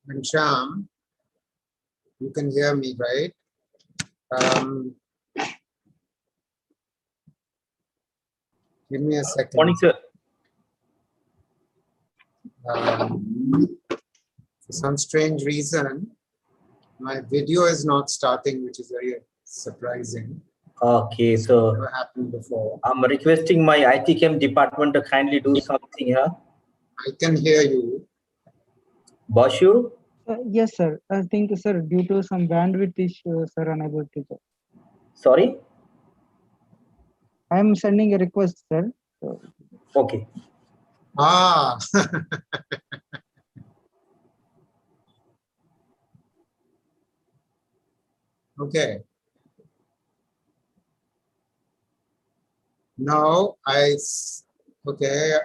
And Sham, you can hear me, right? Give me a second. Morning, sir. For some strange reason, my video is not starting, which is very surprising. Okay, so Never happened before. I'm requesting my IT Chem department to kindly do something here. I can hear you. Bashu? Yes, sir. I think, sir, due to some bandwidth issue, sir, unable to join. Sorry? I am sending a request, sir. So, Okay. Ah. Okay. Now okay.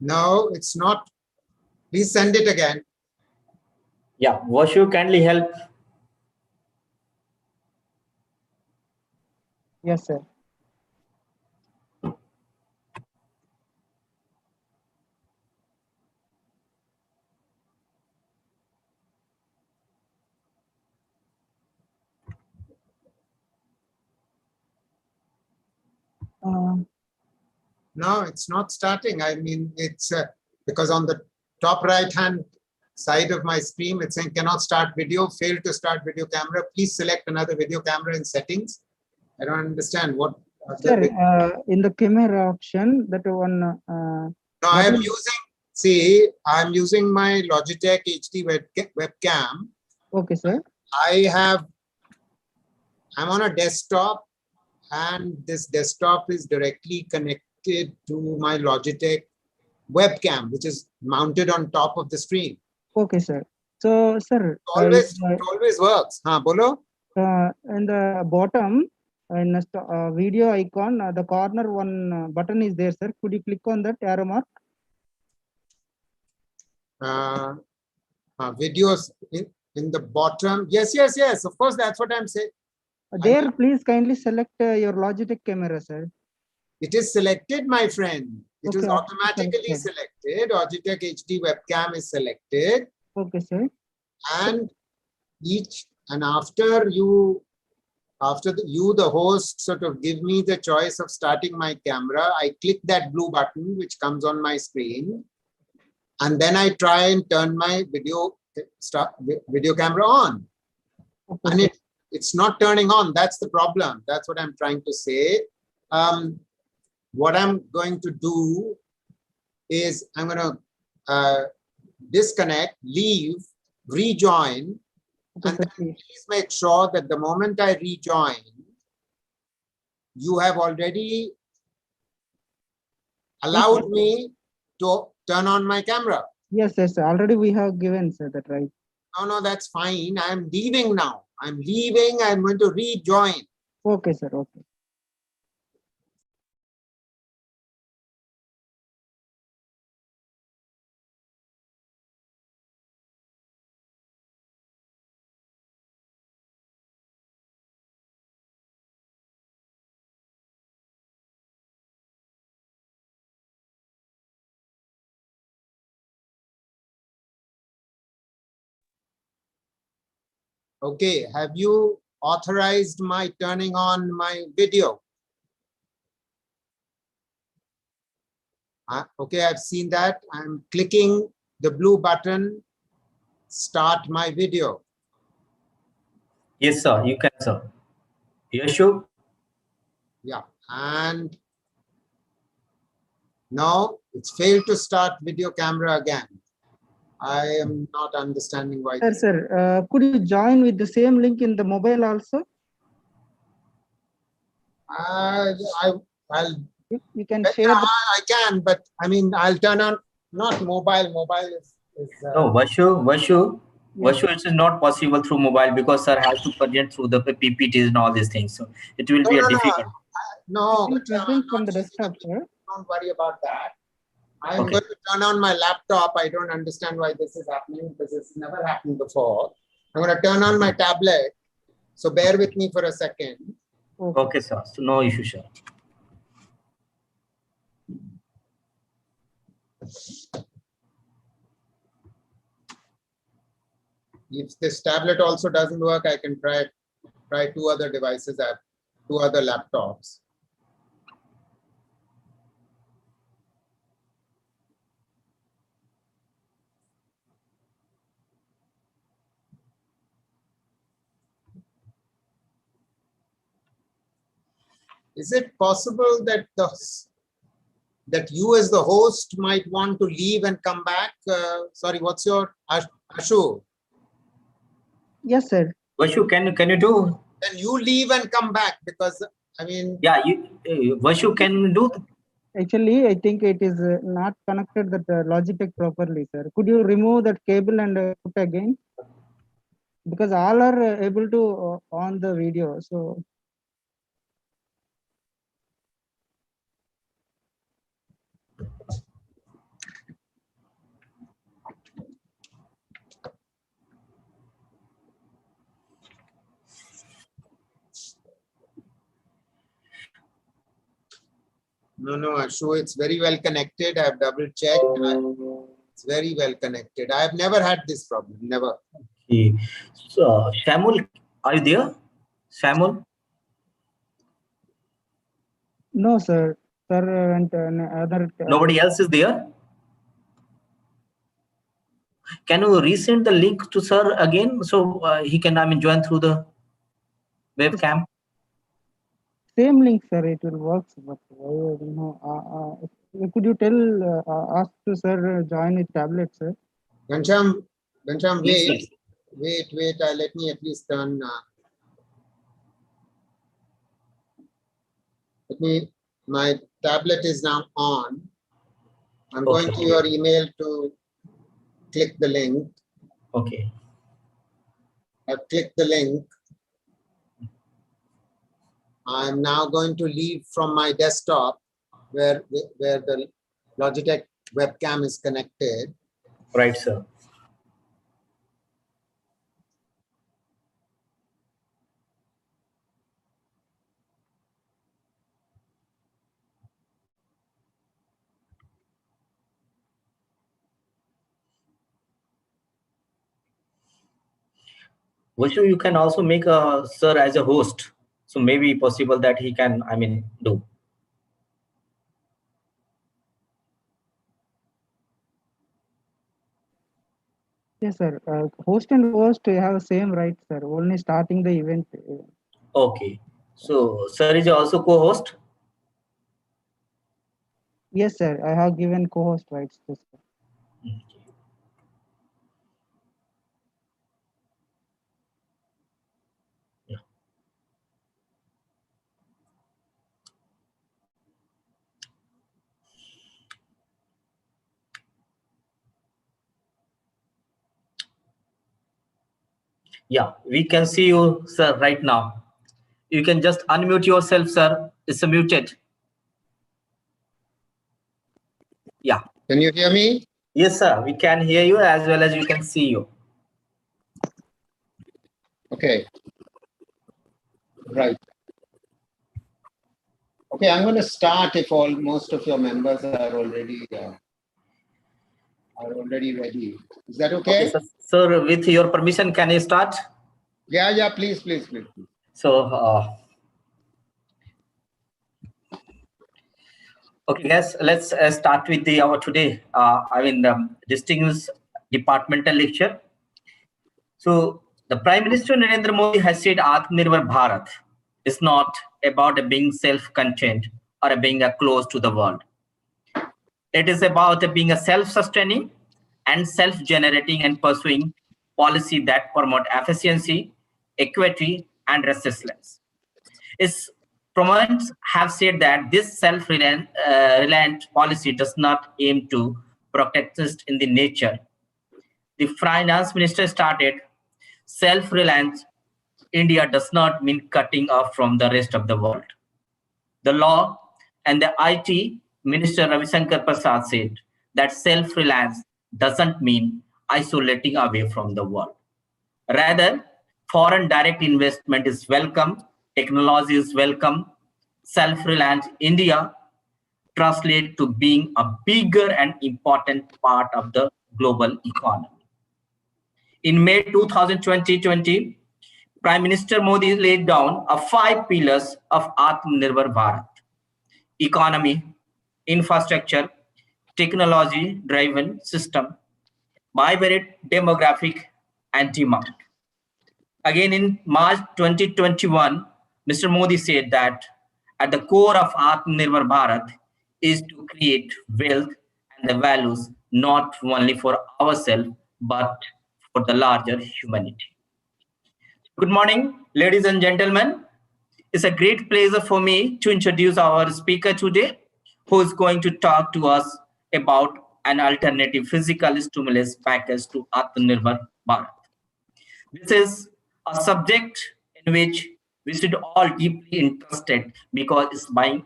No, it's not. Please send it again. Yeah, Bashu, kindly help. yes, sir. No, it's not starting. I mean, it's because on the top right hand side of my screen, it's saying cannot start video, failed to start video camera. Please select another video camera in settings. I don't understand what. Sir, in the camera option, that one. No, I am using. See, I'm using my Logitech HD webcam. Okay, sir. I'm on a desktop, and this desktop is directly connected to my Logitech webcam, which is mounted on top of the screen. Okay, sir. So, sir, It always works. Bolo? In the bottom, in the video icon, the corner one button is there, sir. Could you click on that arrow mark? Videos in the bottom. Yes. Of course, that's what I'm saying. There, please kindly select your Logitech camera, sir. It is selected, my friend. It is automatically selected. Logitech HD webcam is selected. Okay, sir. And after you, the host, sort of give me the choice of starting my camera, I click that blue button which comes on my screen, and then I try and turn my video camera on. Okay. And it's not turning on. That's the problem. That's what I'm trying to say. What I'm going to do is I'm going to disconnect, leave, rejoin, and then please make sure that the moment I rejoin, you have already allowed me to turn on my camera. Yes, already we have given, sir, that right. No, that's fine. I'm leaving now. I'm leaving. I'm going to rejoin. Okay, sir. Okay. Okay, have you authorized my turning on my video? Okay, I've seen that. I'm clicking the blue button, start my video. Yes, sir. You can, sir. Yashu? Yeah, and now it's failed to start video camera again. I am not understanding why. Sir, could you join with the same link in the mobile also? You can share. I can, but I mean, I'll turn on, not mobile. Mobile is no, Vashu, it is not possible through mobile because sir has to present through the PPTs and all these things. So it will be difficult. No, from the desktop, sir. Don't worry about that. I'm going to turn on my laptop. I don't understand why this is happening because it's never happened before. I'm going to turn on my tablet. So bear with me for a second. Okay, sir. So no issue, sir. If this tablet also doesn't work, I can try two other devices, two other laptops. Is it possible that you as the host might want to leave and come back? Sorry, what's your Ashu? Yes, sir. Vashu, can you do? Then you leave and come back, because I mean. Yeah, Vashu, can you do? Actually, I think it is not connected that Logitech properly, sir. Could you remove that cable and put again? Because all are able to on the video. So No, Ashu, it's very well connected. I've double checked. It's very well connected. I've never had this problem. Never. Okay. So, Shamul, are you there? Shamul? no, sir. Sir and other. Nobody else is there? Can you resend the link to sir again so he can join through the webcam? Same link, sir. It will work, but I don't know. Could you tell ask to sir join with tablet, sir? Ghanshyam, Yes, wait. Let me at least turn. My tablet is now on. I'm going to your email to click the link. Okay. I've clicked the link. I'm now going to leave from my desktop where the Logitech webcam is connected. Right, sir. Vashu, you can also make a sir as a host. So maybe possible that he can, do. Yes, sir. Host and host have same rights, sir. Only starting the event. Okay. So sir is also co-host? Yes, sir. I have given co-host rights to sir. Yeah. Yeah, we can see you, sir, right now. You can just unmute yourself, sir. It's muted. Yeah. Can you hear me? Yes, sir. We can hear you as well as we can see you. Okay. Right. Okay, I'm going to start if most of your members are already ready. Is that okay? Okay, sir, with your permission, can I start? Yeah, please. So, okay, guys, let's start with our today, distinguished departmental lecture. So, the Prime Minister Narendra Modi has said Atmanirbhar Bharat is not about being self-contained or being close to the world. It is about being a self-sustaining and self-generating and pursuing policy that promote efficiency, equity, and resilience. Its proponents have said that this self-reliant policy does not aim to protect us in the nature. The finance minister started self-reliant India does not mean cutting off from the rest of the world. The law and the IT Minister Ravi Shankar Prasad said that self-reliance doesn't mean isolating away from the world. Rather, foreign direct investment is welcome technology is welcome, self-reliant India translate to being a bigger and important part of the global economy. In May 2020, Prime Minister Modi laid down a 5 pillars of Atmanirbhar Bharat: economy, infrastructure, technology-driven system, vibrant demographic, and demand. Again, in March 2021, Mr. Modi said that at the core of Atmanirbhar Bharat is to create wealth and the values not only for ourselves, but for the larger humanity. Good morning, ladies and gentlemen. It's a great pleasure for me to introduce our speaker today, who is going to talk to us about an alternative fiscal stimulus package to Atmanirbhar Bharat. This is a subject in which we should all deeply interested, because it's by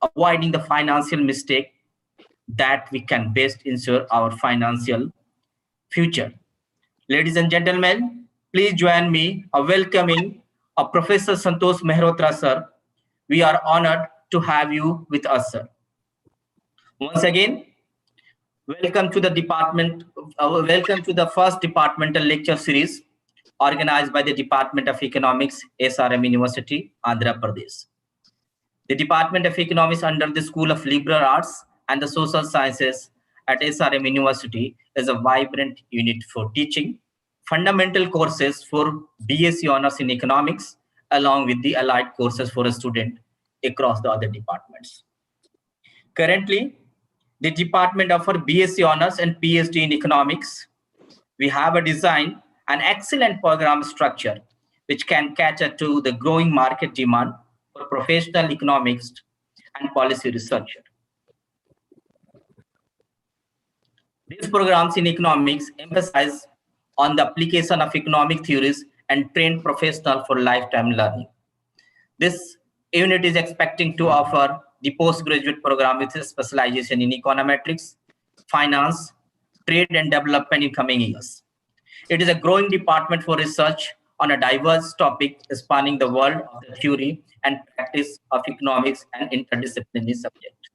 avoiding the financial mistake that we can best ensure our financial future. Ladies and gentlemen, please join me in welcoming Professor Santosh Mehrotra, sir. We are honored to have you with us, sir. Once again, welcome to the first departmental lecture series organized by the Department of Economics, SRM University, Andhra Pradesh. The Department of Economics under the School of Liberal Arts and the Social Sciences at SRM University is a vibrant unit for teaching fundamental courses for BSc Honors in Economics, along with the allied courses for a student across the other departments. Currently, the department offers BSc Honors and PhD in Economics. We have designed an excellent program structure which can cater to the growing market demand for professional economists and policy researchers. These programs in economics emphasize on the application of economic theories and train professionals for lifetime learning. This unit is expecting to offer the postgraduate program with specialization in econometrics, finance, trade and development in coming years. It is a growing department for research on a diverse topic spanning the world of the theory and practice of economics and interdisciplinary subjects.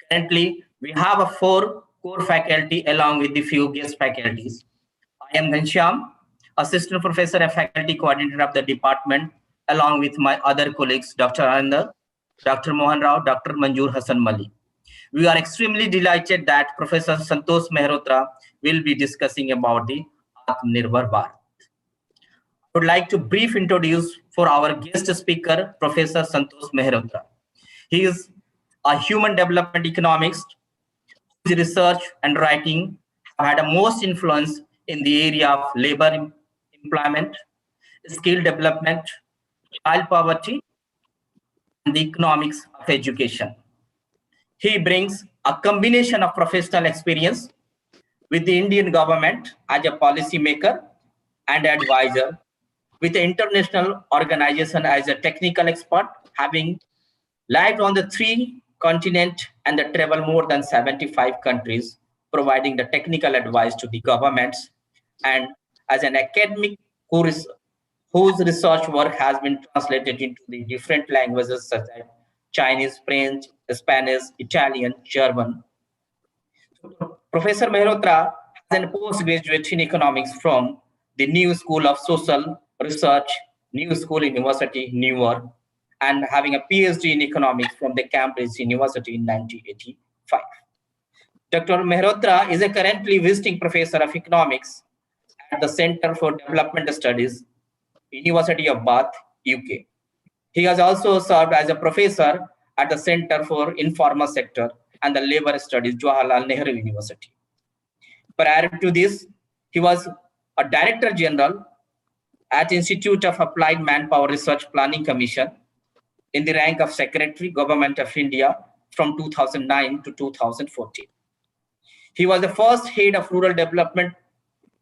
Currently, we have 4 core faculty along with the few guest faculties. I am Ghanshyam, Assistant Professor and Faculty Coordinator of the department, along with my other colleagues, Dr. Anand, Dr. Mohan Rao, Dr. Manzoor Hassan Mali. We are extremely delighted that Professor Santosh Mehrotra will be discussing about the Atmanirbhar Bharat. I would like to brief introduce for our guest speaker, Professor Santosh Mehrotra. He is a human development economist whose research and writing have had a most influence in the area of labor employment, skill development, child poverty, and the economics of education. He brings a combination of professional experience with the Indian government as a policy maker and advisor, with the international organization as a technical expert, having lived on the 3 continents and traveled more than 75 countries, providing the technical advice to the governments, and as an academic whose research work has been translated into the different languages such as Chinese, French, Spanish, Italian, German. Professor Mehrotra has a postgraduate in economics from the New School of Social Research, New School University, New York, and having a PhD in economics from the Cambridge University in 1985. Dr. Mehrotra is a currently visiting professor of economics at the Center for Development Studies, University of Bath, UK. He has also served as a professor at the Center for Informal Sector and the Labor Studies, Jawaharlal Nehru University. Prior to this, he was a Director General at Institute of Applied Manpower Research Planning Commission in the rank of Secretary, Government of India from 2009 to 2014. He was the first head of Rural Development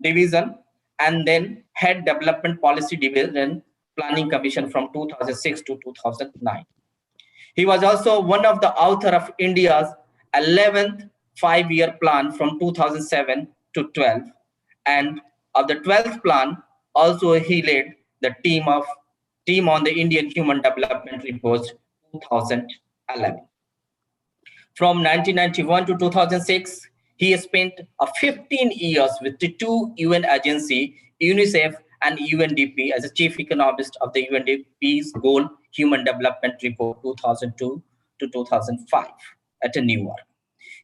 Division and then Head Development Policy Division Planning Commission from 2006 to 2009. He was also one of the author of India's 11th 5-year plan from 2007 to 12, and of the 12th plan, also he led the team of team on the Indian Human Development Report 2011. From 1991 to 2006, he spent 15 years with the two UN agencies, UNICEF and UNDP, as a chief economist of the UNDP's Goal Human Development Report 2002 to 2005 at New York.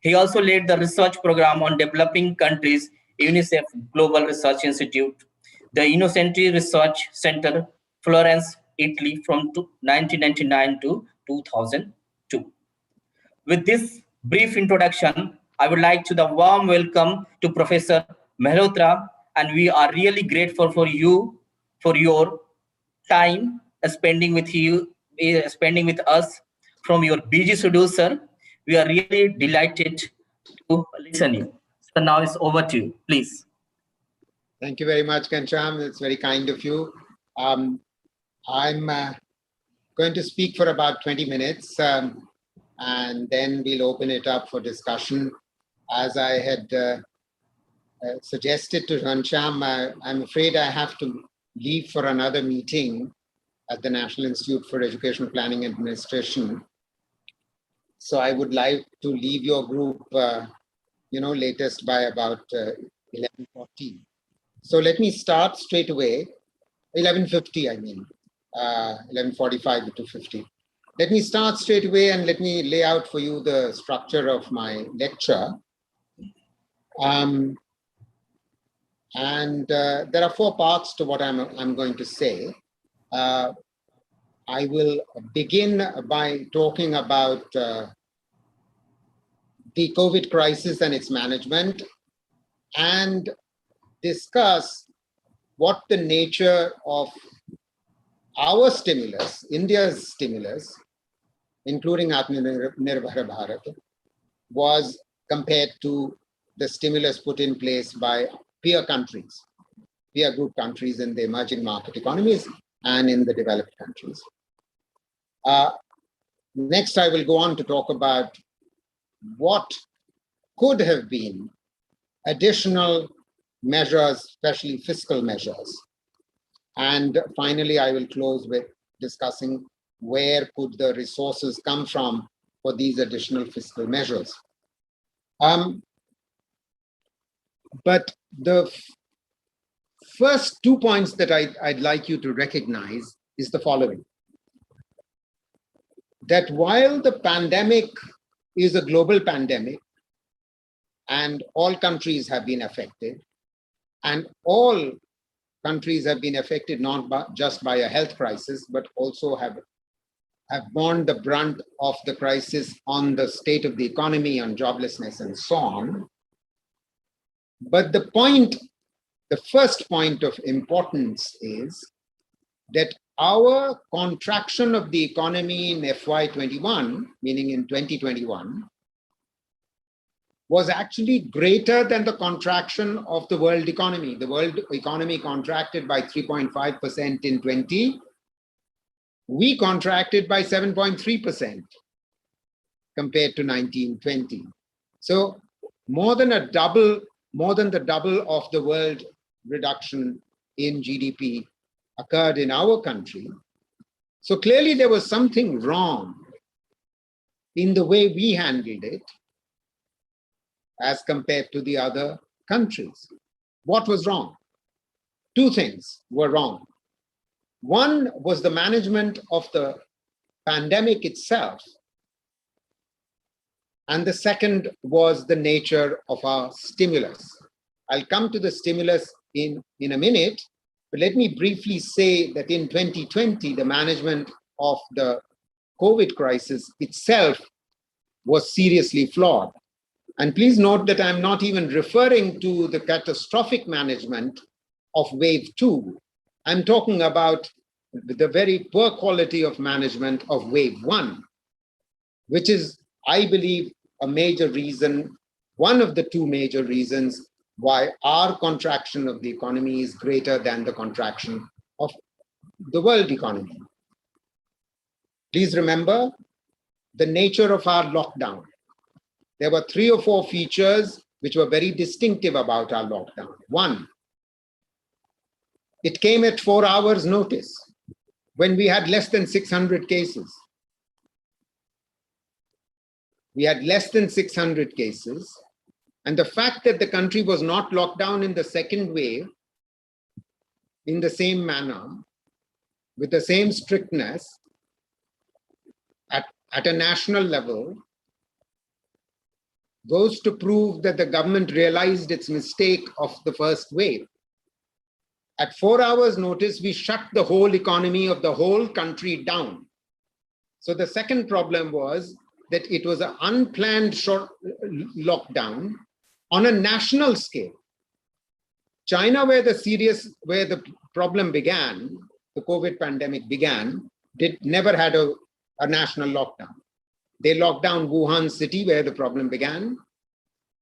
He also led the research program on developing countries, UNICEF Global Research Institute, the Innocenti Research Center, Florence, Italy, from 1999 to 2002. With this brief introduction, I would like to the warm welcome to Professor Mehrotra, and we are really grateful for you, for your time spending with us from your busy schedule, sir. We are really delighted to listen you. So now it's over to you, please. Thank you very much, Kancham. It's very kind of you. I'm going to speak for about 20 minutes, and then we'll open it up for discussion. As I had suggested to Kancham, I'm afraid I have to leave for another meeting at the National Institute for Educational Planning and Administration. So I would like to leave your group, latest by about 11:40. So let me start straight away, 11:50, I mean, 11:45 to 2:50. Let me start straight away and let me lay out for you the structure of my lecture. There are 4 parts to what I'm going to say. I will begin by talking about the COVID crisis and its management, and discuss what the nature of our stimulus, India's stimulus, including Atmanirbhar Bharat, was compared to the stimulus put in place by peer group countries in the emerging market economies and in the developed countries. Next, I will go on to talk about what could have been additional measures, especially fiscal measures. And finally, I will close with discussing where could the resources come from for these additional fiscal measures. But the first 2 points that I'd like you to recognize is the following: that while the pandemic is a global pandemic and all countries have been affected, and all countries have been affected not just by a health crisis, but also have borne the brunt of the crisis on the state of the economy, on joblessness, and so on. But the first point of importance is that our contraction of the economy in FY21, meaning in 2021, was actually greater than the contraction of the world economy. The world economy contracted by 3.5% in 20. We contracted by 7.3% compared to 1920. So more than the double of the world reduction in GDP occurred in our country. So clearly there was something wrong in the way we handled it as compared to the other countries. What was wrong? 2 things were wrong. One was the management of the pandemic itself, and the second was the nature of our stimulus. I'll come to the stimulus in a minute, but let me briefly say that in 2020, the management of the COVID crisis itself was seriously flawed. And please note that I'm not even referring to the catastrophic management of wave 2. I'm talking about the very poor quality of management of wave 1, which is, I believe, a major reason, one of the 2 major reasons why our contraction of the economy is greater than the contraction of the world economy. Please remember the nature of our lockdown. There were 3 or 4 features which were very distinctive about our lockdown. One, it came at 4 hours notice. when we had less than 600 cases. We had less than 600 cases. And the fact that the country was not locked down in the second wave in the same manner, with the same strictness at a national level, goes to prove that the government realized its mistake of the first wave. At 4 hours notice, we shut the whole economy of the whole country down. So the second problem was that it was an unplanned short lockdown on a national scale. China, where the problem began, the COVID pandemic began, never had a national lockdown. They locked down Wuhan city, where the problem began,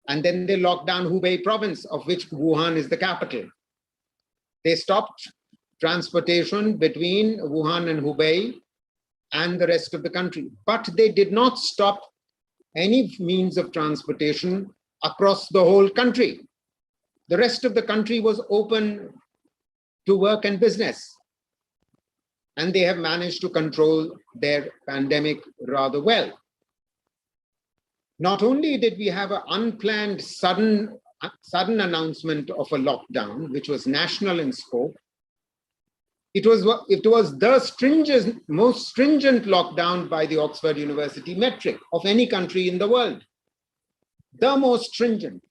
and then they locked down Hubei province, of which Wuhan is the capital. They stopped transportation between Wuhan and Hubei and the rest of the country, but they did not stop any means of transportation across the whole country. The rest of the country was open to work and business, and they have managed to control their pandemic rather well. Not only did we have an unplanned sudden announcement of a lockdown, which was national in scope, it was the most stringent lockdown by the Oxford University metric of any country in the world. The most stringent.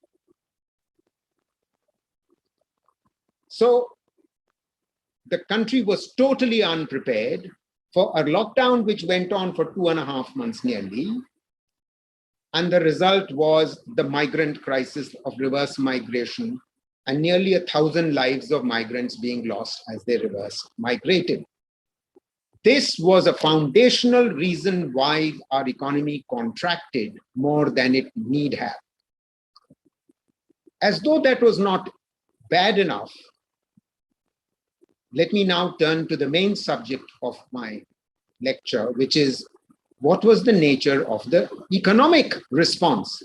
So the country was totally unprepared for a lockdown which went on for 2.5 months nearly. And the result was the migrant crisis of reverse migration and nearly 1,000 lives of migrants being lost as they reverse migrated. This was a foundational reason why our economy contracted more than it need have. As though that was not bad enough, let me now turn to the main subject of my lecture, which is what was the nature of the economic response?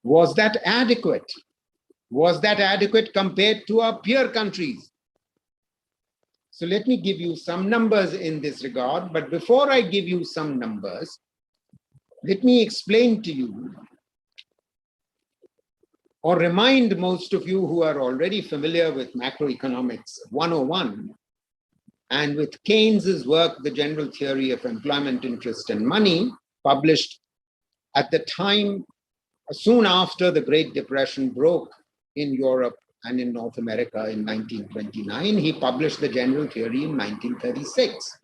Was that adequate? Was that adequate compared to our peer countries? So let me give you some numbers in this regard. But before I give you some numbers, let me explain to you or remind most of you who are already familiar with macroeconomics 101 and with Keynes's work, The General Theory of Employment, Interest and Money, published at the time soon after the Great Depression broke in Europe and in North America in 1929. He published The General Theory in 1936.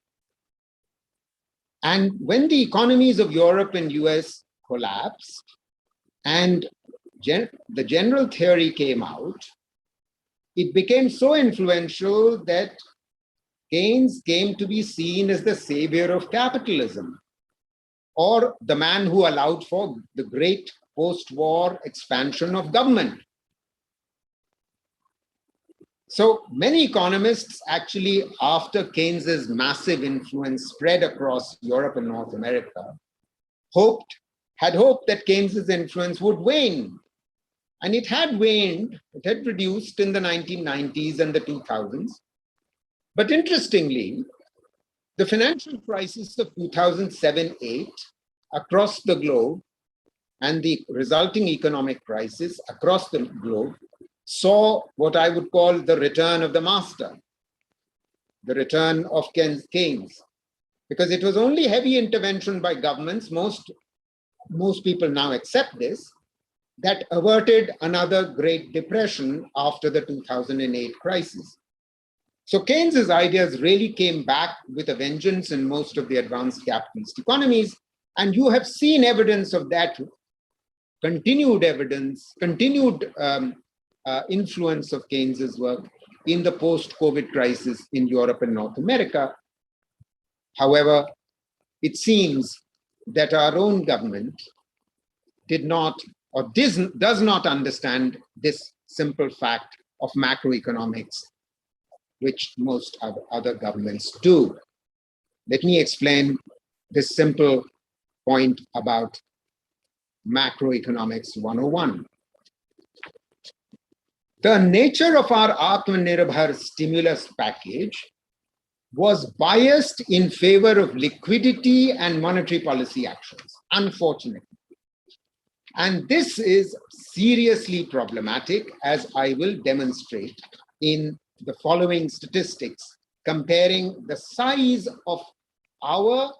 And when the economies of Europe and US collapsed and the General Theory came out, it became so influential that Keynes came to be seen as the savior of capitalism, or the man who allowed for the great post-war expansion of government. So many economists actually, after Keynes's massive influence spread across Europe and North America, had hoped that Keynes's influence would wane. And it had waned, it had reduced in the 1990s and the 2000s. But interestingly, the financial crisis of 2007-8 across the globe and the resulting economic crisis across the globe saw what I would call the return of the master, the return of Keynes, because it was only heavy intervention by governments, most people now accept this, that averted another Great Depression after the 2008 crisis. So Keynes's ideas really came back with a vengeance in most of the advanced capitalist economies, and you have seen evidence of that continued influence of Keynes's work in the post-COVID crisis in Europe and North America. However, it seems that our own government did not or does not understand this simple fact of macroeconomics, which most other governments do. Let me explain this simple point about macroeconomics 101. The nature of our Atmanirbhar stimulus package was biased in favor of liquidity and monetary policy actions, unfortunately. And this is seriously problematic, as I will demonstrate in the following statistics, comparing the size of our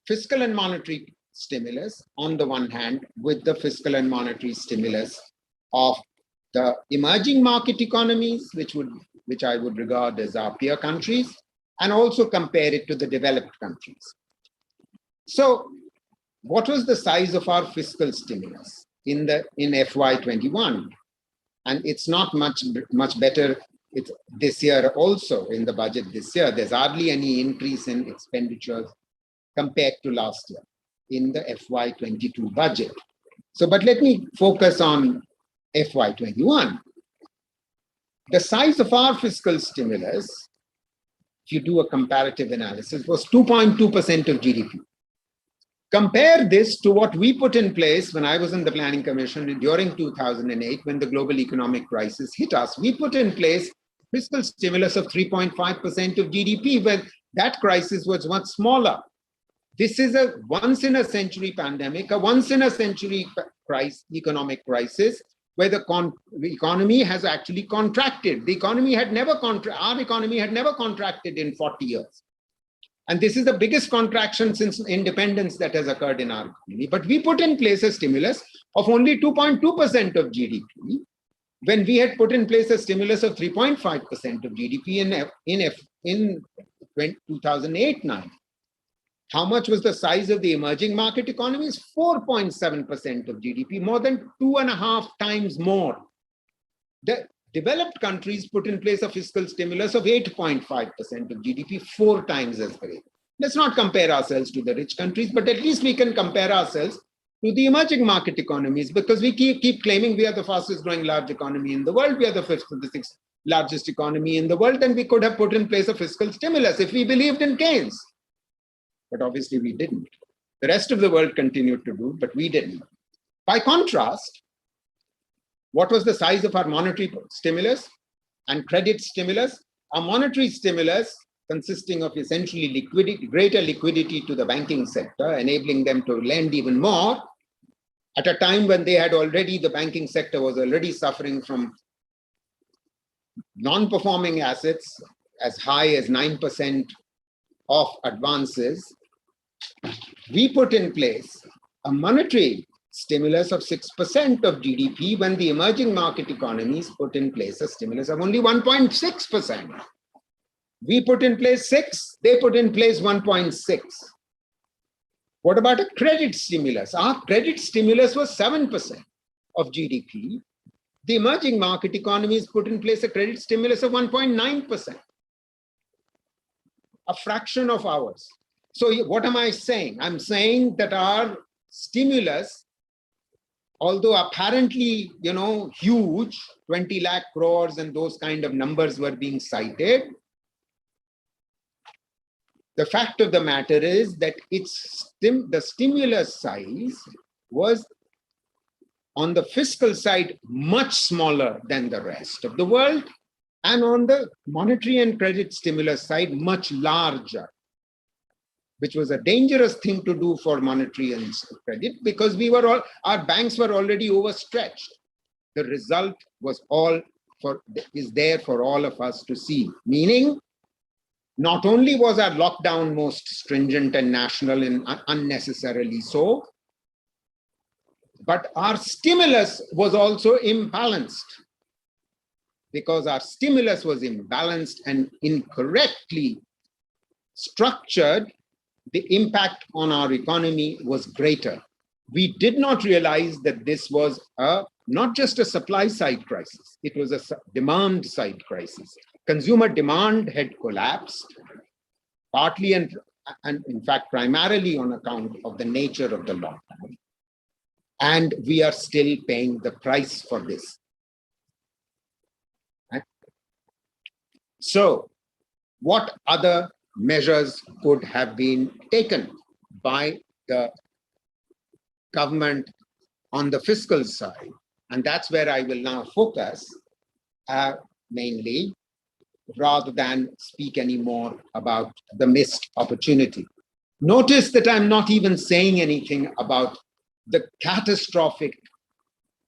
fiscal and monetary stimulus on the one hand with the fiscal and monetary stimulus of the emerging market economies, which I would regard as our peer countries, and also compare it to the developed countries. So what was the size of our fiscal stimulus in FY21? And it's not much better. It's this year also in the budget this year. There's hardly any increase in expenditures compared to last year in the FY22 budget. So, but let me focus on FY21. The size of our fiscal stimulus, if you do a comparative analysis, was 2.2% of GDP. Compare this to what we put in place when I was in the Planning Commission during 2008, when the global economic crisis hit us. We put in place fiscal stimulus of 3.5% of GDP, when that crisis was much smaller. This is a once-in-a-century pandemic, a once-in-a-century economic crisis, where the economy has actually contracted. The economy had never our economy had never contracted in 40 years. And this is the biggest contraction since independence that has occurred in our economy. But we put in place a stimulus of only 2.2% of GDP, when we had put in place a stimulus of 3.5% of GDP in 2008-9. How much was the size of the emerging market economies? 4.7% of GDP, more than 2.5 times more. The developed countries put in place a fiscal stimulus of 8.5% of GDP, 4 times as great. Let's not compare ourselves to the rich countries, but at least we can compare ourselves to the emerging market economies, because we keep claiming we are the fastest growing large economy in the world. We are the 5th or the 6th largest economy in the world, and we could have put in place a fiscal stimulus if we believed in Keynes. But obviously we didn't. The rest of the world continued to do, but we didn't. By contrast, what was the size of our monetary stimulus and credit stimulus? Our monetary stimulus, consisting of essentially liquidity, greater liquidity to the banking sector, enabling them to lend even more, at a time when the banking sector was already suffering from non-performing assets as high as 9% of advances. We put in place a monetary stimulus of 6% of GDP, when the emerging market economies put in place a stimulus of only 1.6%. We put in place 6, they put in place 1.6. What about a credit stimulus? Our credit stimulus was 7% of GDP. The emerging market economies put in place a credit stimulus of 1.9%, a fraction of ours. So what am I saying? I'm saying that our stimulus, although apparently, huge, 20 lakh crores and those kind of numbers were being cited, the fact of the matter is that the stimulus size was, on the fiscal side, much smaller than the rest of the world, and on the monetary and credit stimulus side, much larger, which was a dangerous thing to do for monetary and credit, because our banks were already overstretched. The result is there for all of us to see, meaning not only was our lockdown most stringent and national and unnecessarily so, but our stimulus was also imbalanced. Because our stimulus was imbalanced and incorrectly structured, the impact on our economy was greater. We did not realize that this was not just a supply side crisis, it was a demand side crisis. Consumer demand had collapsed, partly and in fact primarily on account of the nature of the lockdown. And we are still paying the price for this. Right? So, what other measures could have been taken by the government on the fiscal side? And that's where I will now focus mainly. rather than speak anymore about the missed opportunity. Notice that I'm not even saying anything about the catastrophic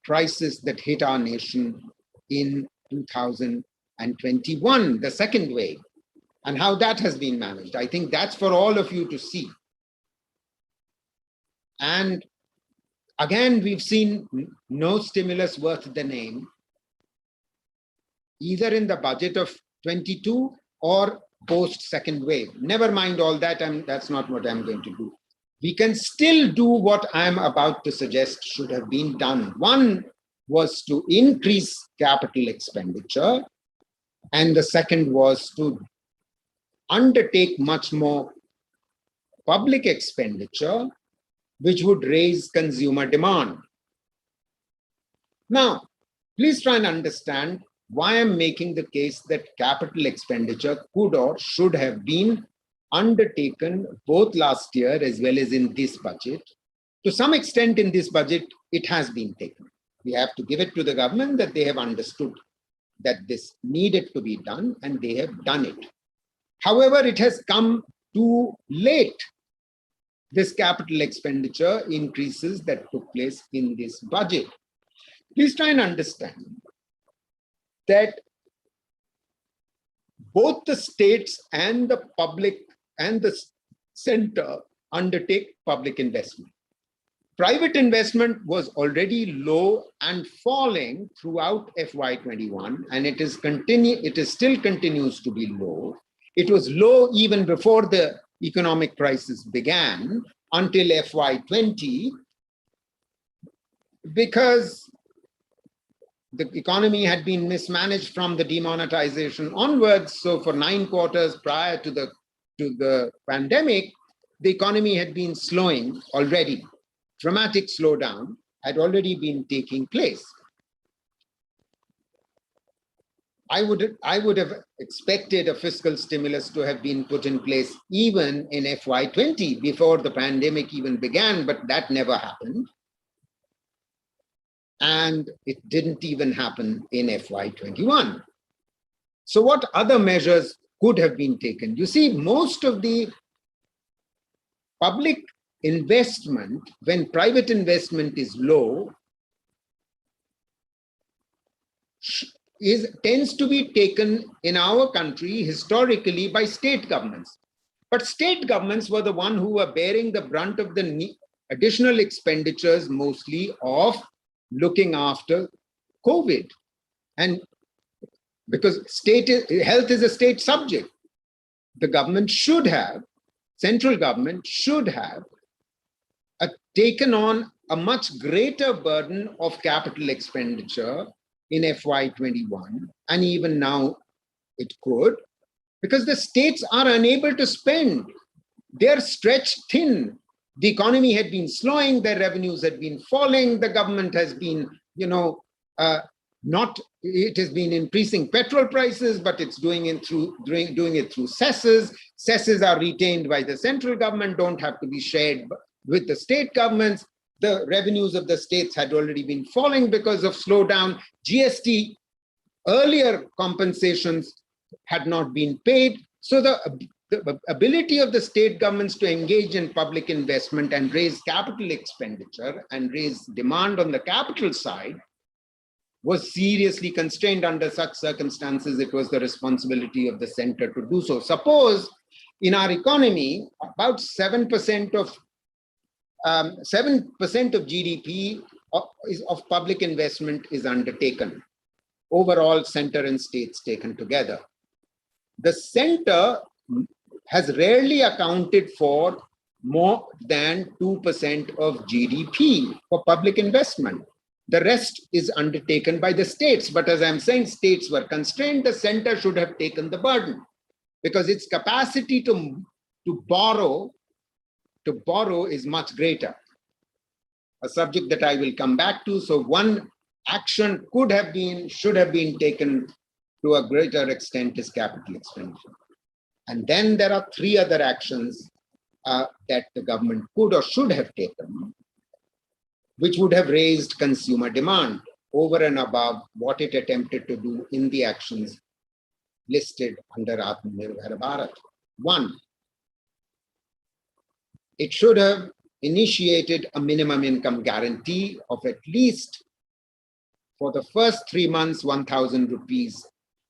crisis that hit our nation in 2021, the second wave, and how that has been managed. I think that's for all of you to see. And again, we've seen no stimulus worth the name, either in the budget of 22 or post second wave. Never mind all that, that's not what I'm going to do. We can still do what I'm about to suggest should have been done. One was to increase capital expenditure, and the second was to undertake much more public expenditure, which would raise consumer demand. Now, please try and understand why I'm making the case that capital expenditure could or should have been undertaken both last year as well as in this budget. To some extent in this budget, it has been taken. We have to give it to the government that they have understood that this needed to be done, and they have done it. However, it has come too late. This capital expenditure increases that took place in this budget. Please try and understand that both the states and the public and the center undertake public investment. Private investment was already low and falling throughout FY21, and it still continues to be low. It was low even before the economic crisis began until FY20, because the economy had been mismanaged from the demonetization onwards. So for 9 quarters prior to the pandemic, the economy had been slowing already. Dramatic slowdown had already been taking place. I would have expected a fiscal stimulus to have been put in place even in FY20 before the pandemic even began, but that never happened. And it didn't even happen in FY21. So what other measures could have been taken? You see, most of the public investment, when private investment is low, tends to be taken in our country historically by state governments. But state governments were the ones who were bearing the brunt of the additional expenditures, mostly of looking after COVID. And because health is a state subject, the government should have, central government should have taken on a much greater burden of capital expenditure in FY21, and even now it could, because the states are unable to spend. They're stretched thin. The economy had been slowing, their revenues had been falling, the government has been, it has been increasing petrol prices, but it's doing it through cesses. Cesses are retained by the central government, don't have to be shared with the state governments. The revenues of the states had already been falling because of slowdown. GST, earlier compensations had not been paid. So the ability of the state governments to engage in public investment and raise capital expenditure and raise demand on the capital side was seriously constrained. Under such circumstances, it was the responsibility of the center to do so. Suppose in our economy, about 7% of GDP of public investment is undertaken, overall center and states taken together. The center has rarely accounted for more than 2% of GDP for public investment. The rest is undertaken by the states. But as I'm saying, states were constrained. The center should have taken the burden, because its capacity to borrow is much greater, a subject that I will come back to. So one action should have been taken to a greater extent is capital expenditure. And then there are 3 other actions that the government could or should have taken, which would have raised consumer demand over and above what it attempted to do in the actions listed under Atmanirbhar Bharat. One, it should have initiated a minimum income guarantee of at least for the first 3 months, 1,000 rupees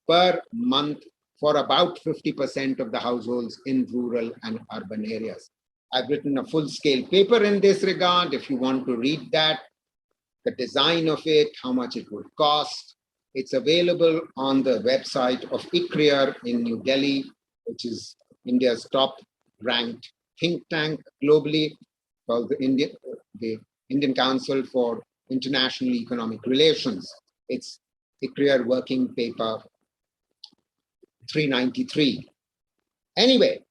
per month for about 50% of the households in rural and urban areas. I've written a full-scale paper in this regard. If you want to read that, the design of it, how much it would cost, it's available on the website of ICRIER in New Delhi, which is India's top-ranked think tank globally, called the Indian Council for International Economic Relations. It's ICRIER Working Paper 393. Anyway,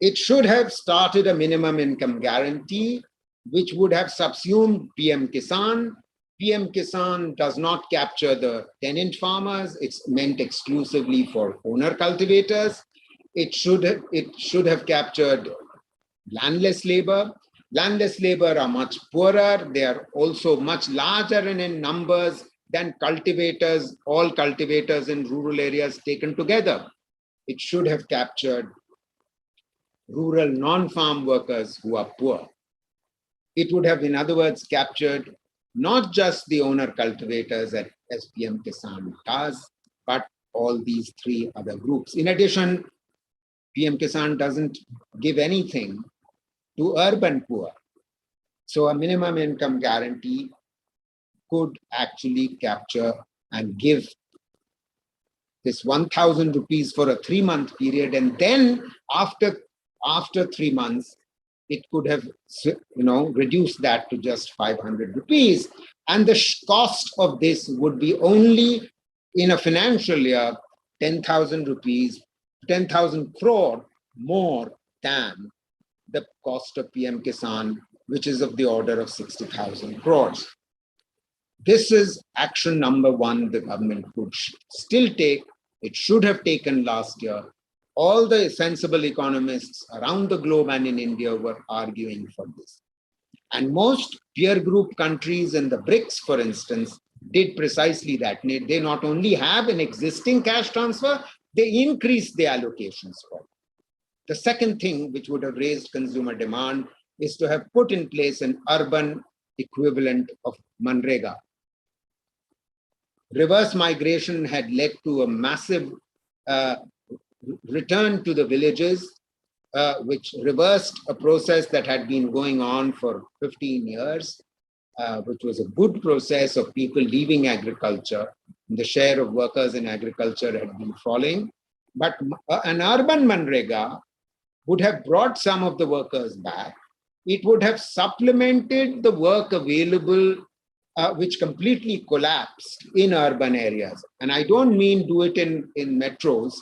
it should have started a minimum income guarantee, which would have subsumed PM Kisan. PM Kisan does not capture the tenant farmers. It's meant exclusively for owner cultivators. It should have captured landless labor. Landless labor are much poorer. They are also much larger in numbers than cultivators, all cultivators in rural areas taken together. It should have captured rural non-farm workers who are poor. It would have, in other words, captured not just the owner cultivators as PM Kisan does, but all these three other groups. In addition, PM Kisan doesn't give anything to urban poor. So a minimum income guarantee could actually capture and give this 1,000 rupees for a 3-month period. And then after 3 months, it could have reduced that to just 500 rupees. And the cost of this would be only in a financial year, 10,000 rupees, 10,000 crore more than the cost of PM Kisan, which is of the order of 60,000 crores. This is action number one the government could still take. It should have taken last year. All the sensible economists around the globe and in India were arguing for this. And most peer group countries in the BRICS, for instance, did precisely that. They not only have an existing cash transfer, they increased the allocations for it. The second thing which would have raised consumer demand is to have put in place an urban equivalent of Manrega. Reverse migration had led to a massive return to the villages, which reversed a process that had been going on for 15 years, which was a good process of people leaving agriculture. The share of workers in agriculture had been falling. But an urban Manrega would have brought some of the workers back. It would have supplemented the work available, which completely collapsed in urban areas. And I don't mean do it in metros,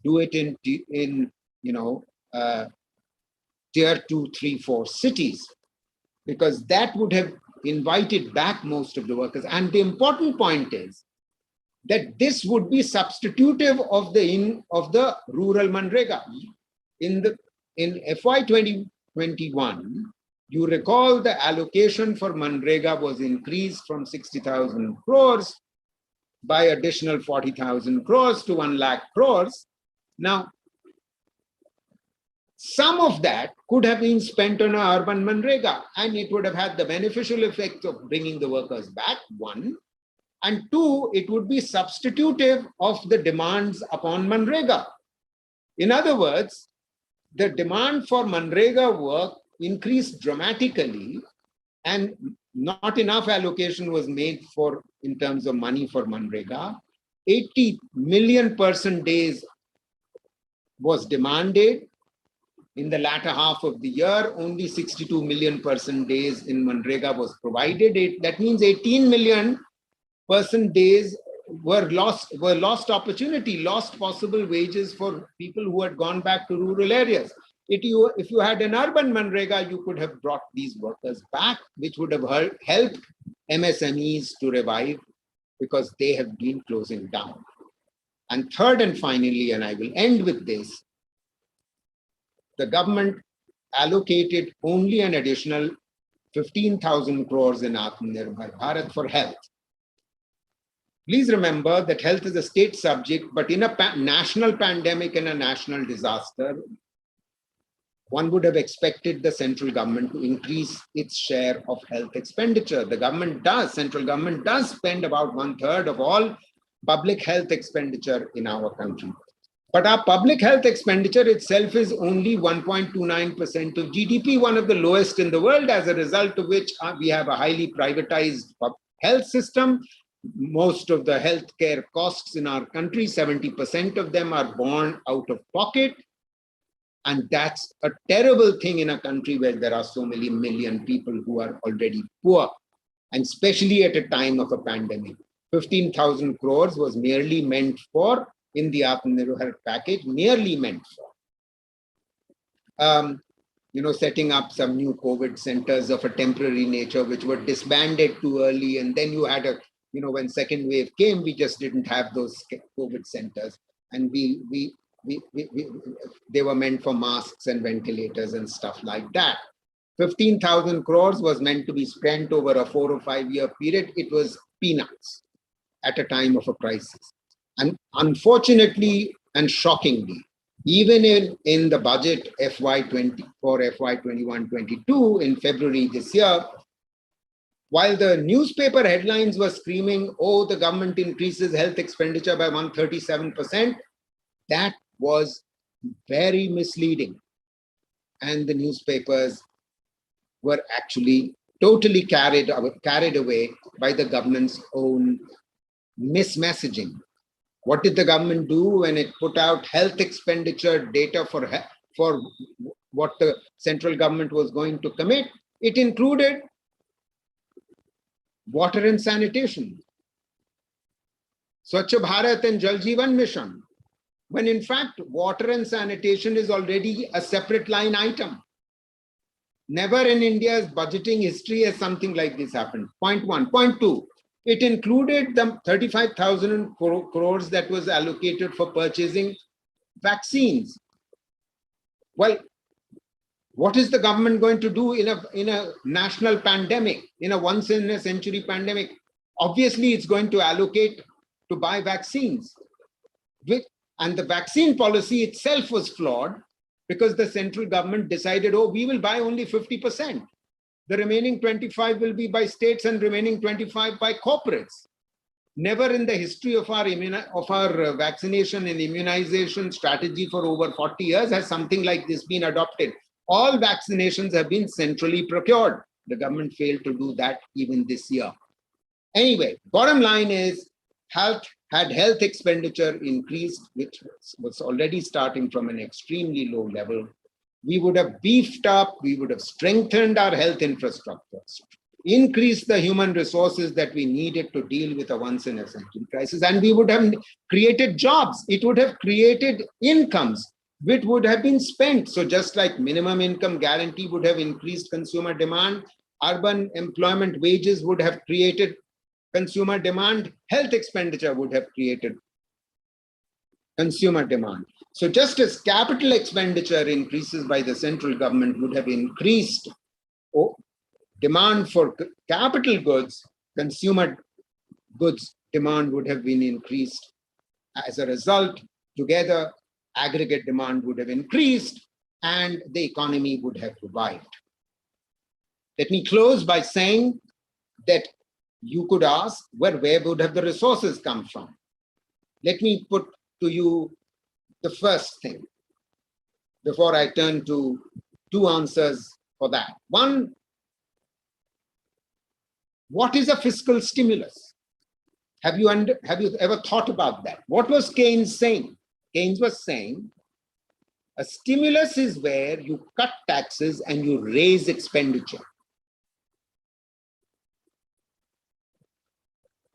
do it in tier 2, 3, 4 cities, because that would have invited back most of the workers. And the important point is that this would be substitutive of the rural Manrega. In FY 2021, you recall the allocation for Manrega was increased from 60,000 crores by additional 40,000 crores to 1 lakh crores. Now, some of that could have been spent on an urban Manrega, and it would have had the beneficial effect of bringing the workers back, one. And two, it would be substitutive of the demands upon Manrega. In other words, the demand for Manrega work increased dramatically, and not enough allocation was made in terms of money for Manrega. 80 million person days was demanded. In the latter half of the year, only 62 million person days in Manrega was provided. That means 18 million person days were lost opportunity, lost possible wages for people who had gone back to rural areas. If you had an urban Manrega, you could have brought these workers back, which would have helped MSMEs to revive, because they have been closing down. And third and finally, and I will end with this, the government allocated only an additional 15,000 crores in Atmanirbhar Bharat for health. Please remember that health is a state subject, but in a national pandemic and a national disaster, one would have expected the central government to increase its share of health expenditure. The government does, central government does spend about 1/3 of all public health expenditure in our country. But our public health expenditure itself is only 1.29% of GDP, one of the lowest in the world, as a result of which we have a highly privatized health system. Most of the healthcare costs in our country, 70% of them are borne out of pocket. And that's a terrible thing in a country where there are so many million people who are already poor, and especially at a time of a pandemic. 15,000 crores was merely meant for, in the Atmanirbhar package, merely meant for, setting up some new COVID centers of a temporary nature, which were disbanded too early. And then you had when second wave came, we just didn't have those COVID centers. And they were meant for masks and ventilators and stuff like that. 15,000 crores was meant to be spent over a 4 or 5 year period. It was peanuts at a time of a crisis. And unfortunately and shockingly, even in the budget FY20 for FY21-22 in February this year, while the newspaper headlines were screaming, oh, the government increases health expenditure by 137%, that was very misleading. And the newspapers were actually totally carried away by the government's own mismessaging. What did the government do when it put out health expenditure data for what the central government was going to commit? It included water and sanitation, Swachh Bharat and Jal Jeevan Mission, when in fact water and sanitation is already a separate line item. Never in India's budgeting history has something like this happened. Point one. Point two, it included the 35,000 crores that was allocated for purchasing vaccines. Well, what is the government going to do in a national pandemic, in a once in a century pandemic? Obviously, it's going to allocate to buy vaccines. And the vaccine policy itself was flawed because the central government decided, oh, we will buy only 50%. The remaining 25 will be by states and remaining 25 by corporates. Never in the history of our vaccination and immunization strategy for over 40 years has something like this been adopted. All vaccinations have been centrally procured. The government failed to do that even this year. Anyway, bottom line is, had health expenditure increased, which was already starting from an extremely low level, we would have beefed up, we would have strengthened our health infrastructure, increased the human resources that we needed to deal with a once in a century crisis, and we would have created jobs. It would have created incomes, which would have been spent. So just like minimum income guarantee would have increased consumer demand, urban employment wages would have created consumer demand, health expenditure would have created consumer demand. So just as capital expenditure increases by the central government would have increased demand for capital goods, consumer goods demand would have been increased. As a result, together, aggregate demand would have increased and the economy would have revived. Let me close by saying that you could ask, where would have the resources come from? Let me put to you the first thing before I turn to two answers for that. One, what is a fiscal stimulus? Have you ever thought about that? What was Keynes saying? Keynes was saying a stimulus is where you cut taxes and you raise expenditure.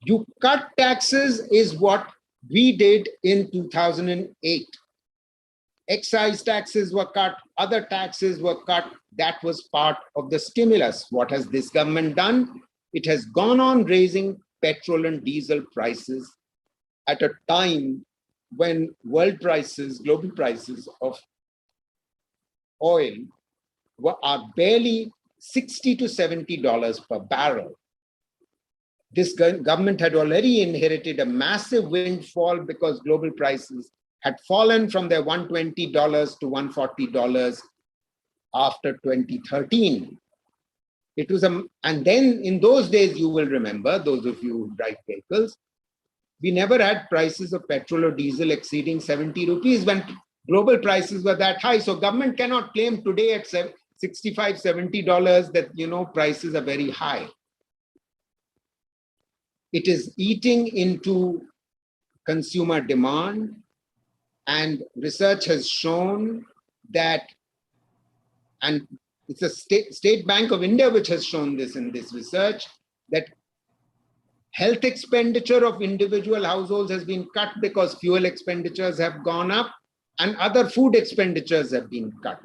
You cut taxes is what we did in 2008. Excise taxes were cut, other taxes were cut. That was part of the stimulus. What has this government done? It has gone on raising petrol and diesel prices at a time when world prices, global prices of oil are barely $60 to $70 per barrel. this government had already inherited a massive windfall because global prices had fallen from their $120 to $140 after 2013. It was and then in those days, you will remember, those of you who drive vehicles, we never had prices of petrol or diesel exceeding 70 rupees when global prices were that high. So government cannot claim today at $65, $70 that, prices are very high. It is eating into consumer demand, and research has shown that, and it's a State Bank of India which has shown this in this research, that health expenditure of individual households has been cut because fuel expenditures have gone up and other food expenditures have been cut.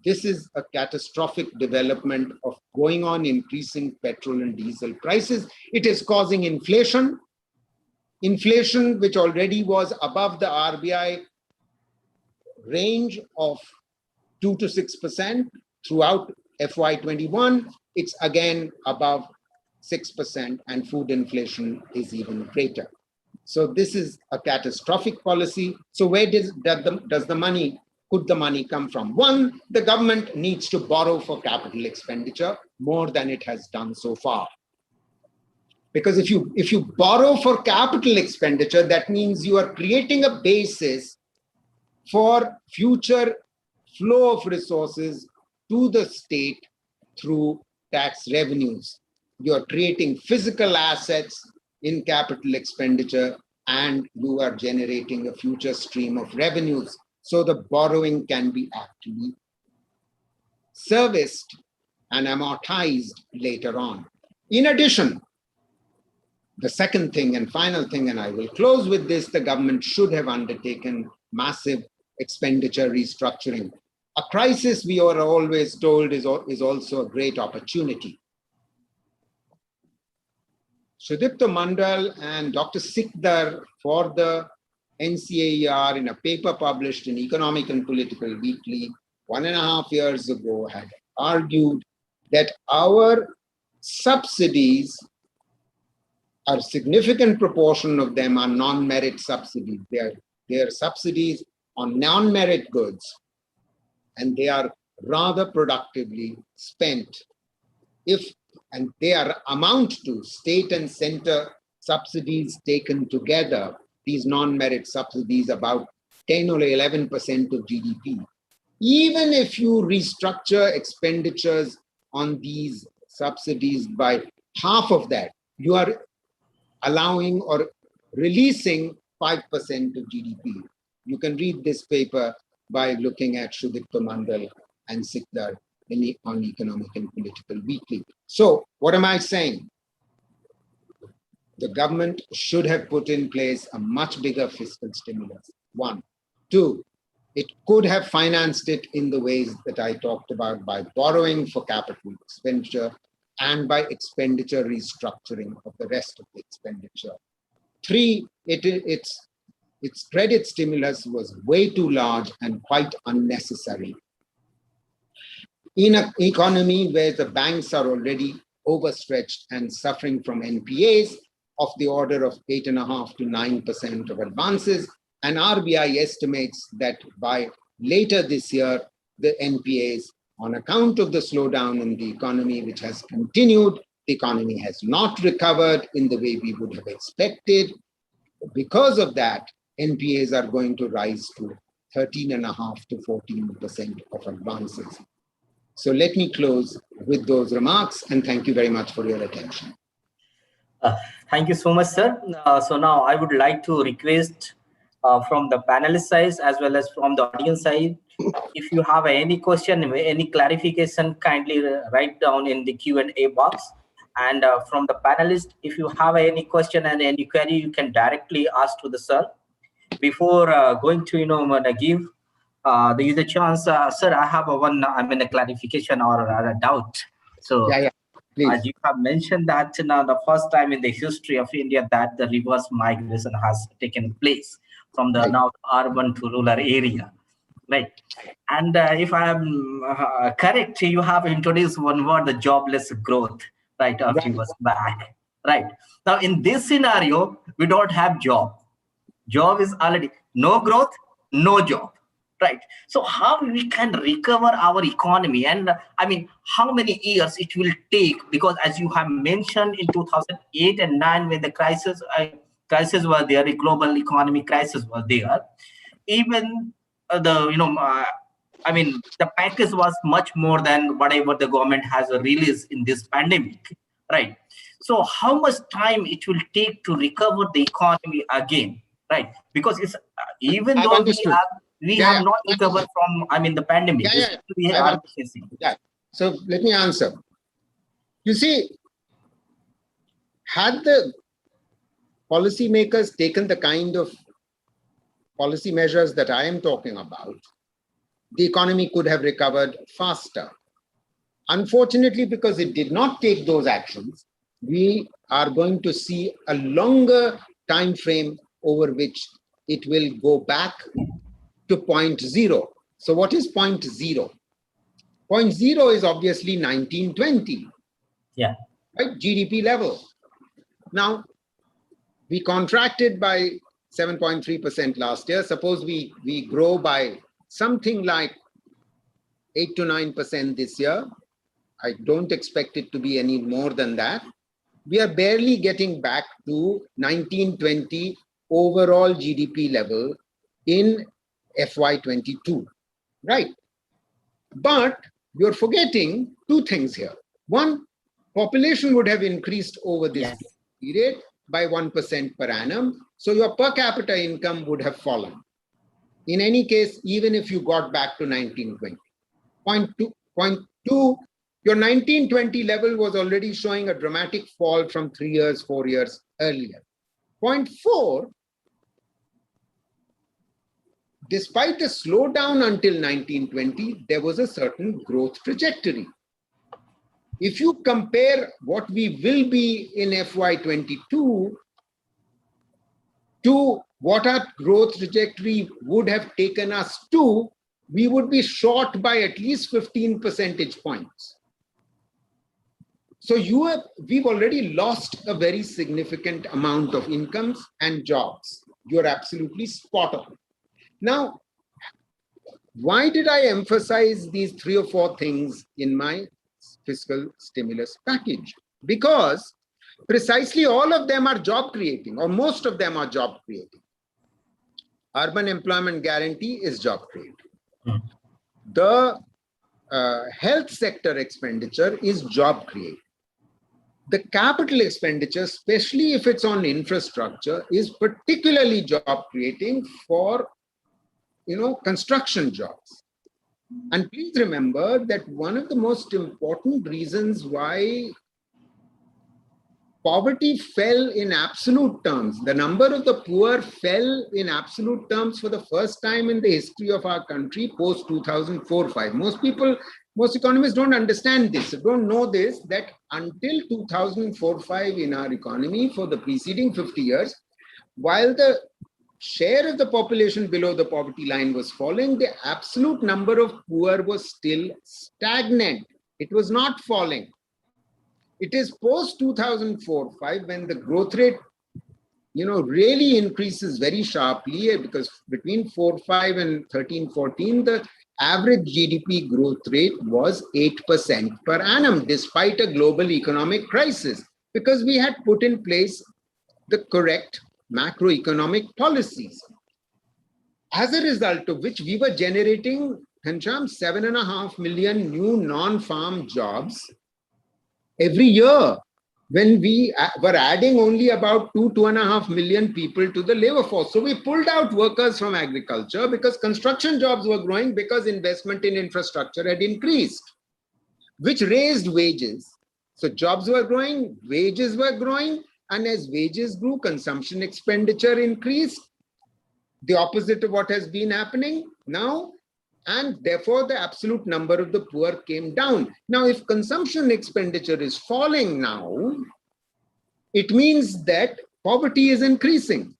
This is a catastrophic development of going on increasing petrol and diesel prices. It is causing inflation which already was above the RBI range of 2 to 6% throughout FY21. It's again above 6%, and food inflation is even greater. So this is a catastrophic policy. So where could the money come from? One, the government needs to borrow for capital expenditure more than it has done so far. Because if you borrow for capital expenditure, that means you are creating a basis for future flow of resources to the state through tax revenues. You are creating physical assets in capital expenditure, and you are generating a future stream of revenues. So the borrowing can be actually serviced and amortized later on. In addition, the second thing and final thing, and I will close with this, the government should have undertaken massive expenditure restructuring. A crisis, we are always told, is also a great opportunity. Sudipta Mandal and Dr. Sikdar for the NCAER in a paper published in Economic and Political Weekly 1.5 years ago had argued that our subsidies, a significant proportion of them are non-merit subsidies. They are subsidies on non-merit goods, and they are rather productively spent. And they amount to state and center subsidies taken together, these non-merit subsidies, about 10 or 11% of GDP. Even if you restructure expenditures on these subsidies by half of that, you are allowing or releasing 5% of GDP. You can read this paper by looking at Sudipta Mandal and Sikdar on Economic and Political Weekly. So what am I saying? The government should have put in place a much bigger fiscal stimulus. One. Two, it could have financed it in the ways that I talked about, by borrowing for capital expenditure and by expenditure restructuring of the rest of the expenditure. Three, its credit stimulus was way too large and quite unnecessary. In an economy where the banks are already overstretched and suffering from NPAs of the order of 8.5% to 9% of advances, and RBI estimates that by later this year, the NPAs, on account of the slowdown in the economy, which has continued, the economy has not recovered in the way we would have expected. Because of that, NPAs are going to rise to 13.5% to 14% of advances. So let me close with those remarks, and thank you very much for your attention. Thank you so much, sir. So now I would like to request from the panelist side as well as from the audience side, if you have any question, any clarification, kindly write down in the Q&A box. And from the panelist, if you have any question and any query, you can directly ask to the sir. Before going to give there is a chance, sir, I have a clarification or a doubt. So yeah. as you have mentioned that the first time in the history of India that the reverse migration has taken place from the now urban to rural area, right? And if I am correct, you have introduced one word, the jobless growth, right, a few years back, right? Now, in this scenario, we don't have job. Job is already no growth, no job, right? So how we can recover our economy, and I mean, how many years it will take? Because as you have mentioned, in 2008 and 9, when the crisis was there, the global economic crisis was there. Even I mean, the package was much more than whatever the government has released in this pandemic, right? So how much time it will take to recover the economy again, right? Because it's even I've though understood. we Yeah, have not yeah. recovered from, I mean, the pandemic, Yeah, still we I've are facing. Yeah. So let me answer. You see, had the policymakers taken the kind of policy measures that I am talking about, the economy could have recovered faster. Unfortunately, because it did not take those actions, we are going to see a longer time frame over which it will go back to point zero. So what is point zero? Point zero is obviously 1920. Yeah. Right? GDP level. Now, we contracted by 7.3% last year. Suppose we grow by something like 8 to 9% this year. I don't expect it to be any more than that. We are barely getting back to 1920 overall GDP level in FY22, right? But you're forgetting two things here. One, population would have increased over this period by 1% per annum. So your per capita income would have fallen. In any case, even if you got back to 1920. Point two, your 1920 level was already showing a dramatic fall from 3 years, 4 years earlier. Point four, despite the slowdown until 1920, there was a certain growth trajectory. If you compare what we will be in FY22 to what our growth trajectory would have taken us to, we would be short by at least 15 percentage points. So we've already lost a very significant amount of incomes and jobs. You're absolutely spot on. Now, why did I emphasize these 3 or 4 things in my fiscal stimulus package? Because precisely all of them are job creating, or most of them are job creating. Urban employment guarantee is job creating. The health sector expenditure is job creating. The capital expenditure, especially if it's on infrastructure, is particularly job creating for construction jobs. And please remember that one of the most important reasons why poverty fell in absolute terms, the number of the poor fell in absolute terms for the first time in the history of our country post 2004-5. Most economists don't understand this, don't know this, that until 2004-5 in our economy, for the preceding 50 years, while the share of the population below the poverty line was falling, the absolute number of poor was still stagnant. It was not falling. It is post 2004-5 when the growth rate, really increases very sharply, because between 4-5 and 13-14, the average GDP growth rate was 8% per annum, despite a global economic crisis, because we had put in place the correct macroeconomic policies, as a result of which we were generating, Ghanshyam, 7.5 million new non-farm jobs every year, when we were adding only about 2.5 million people to the labor force. So we pulled out workers from agriculture because construction jobs were growing, because investment in infrastructure had increased, which raised wages. So jobs were growing, wages were growing, and as wages grew, consumption expenditure increased, the opposite of what has been happening now. And therefore, the absolute number of the poor came down. Now, if consumption expenditure is falling now, it means that poverty is increasing.